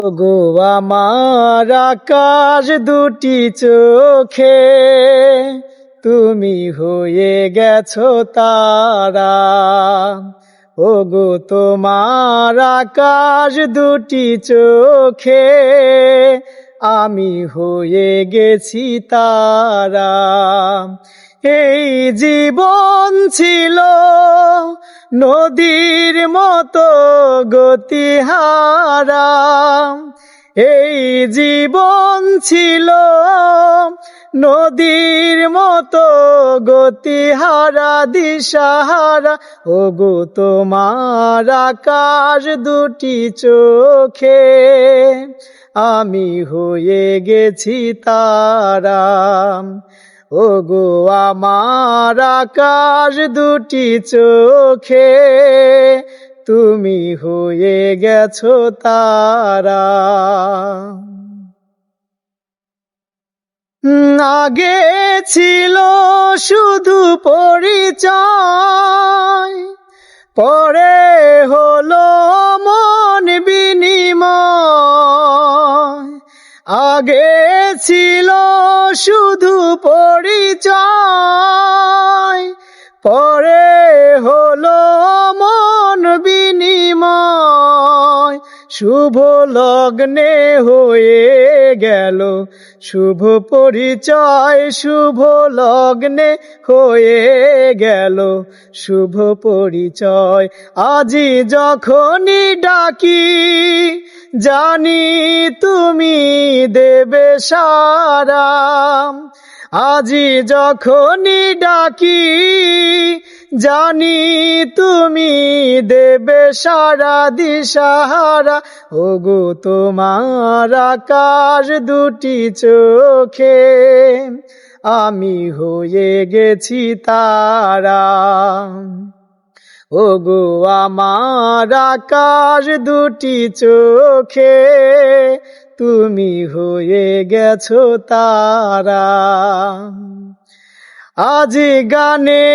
গো আমার আকাশ দুটি চোখে তুমি হয়ে গেছো তারা। ও গো তোমার আকাশ দুটি চোখে আমি হয়ে গেছি তারা। এই জীবন ছিল নদীর মতো গতিহারা, এই জীবন ছিল নদীর মতো গতিহারা দিশাহারা। ও গো তোমার আকাশ দুটি চোখে আমি হয়ে গেছি তারা। ও গো আমার আকাশ দুটি চোখে তুমি হয়ে গেছো তারা। আগে ছিল শুধু পরিচয়, পরে হলো মন বিনিময়। আগে ছিল শুধু পরিচয়, পরে হলো মন বিনিময়। শুভ লগ্নে হয়ে গেল শুভ পরিচয়, শুভ লগ্নে হয়ে গেল শুভ পরিচয়। আজি যখনই ডাকি জানি তুমি দেবে সারা, আজি যখনই ডাকি জানি তুমি দেবে সারা দিশাহারা। ও গো তোমার আকাশ দুটি চোখে আমি হয়ে গেছি তারা। ও গো আমার আকাশ দুটি চোখে তুমি হয়ে গেছো তারা। আজ গানে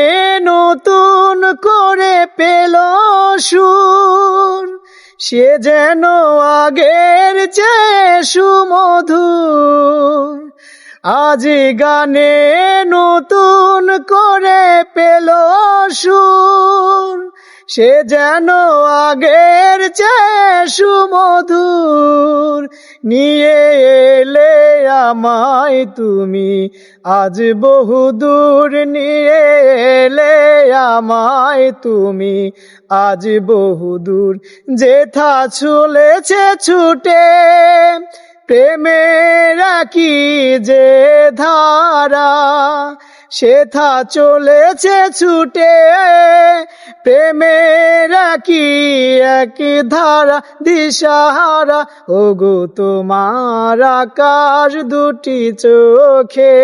নতুন করে পেল সুর, সে যেন আগের চেয়ে সুমধুর। আজ গানে নতুন করে পেল সুর, সে যেন আগের চেয়ে সুমধুর। নিয়ে এলে আমায় তুমি আজ বহুদূর, নিয়ে এলে আমায় তুমি আজ বহুদূর। যেথা চলেছে ছুটে প্রেমের কি যে ধারা, সেথা চলেছে ছুটে প্রেমের কি এক ধারা দিশাহারা। ও গো তোমার আকাশ দুটি চোখে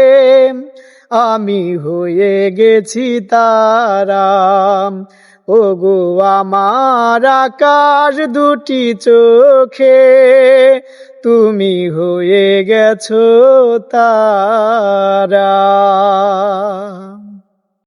আমি হয়ে গেছি তারা। ও গো আমার আকাশ দুটি চোখে তুমি হয়ে গেছো তারা।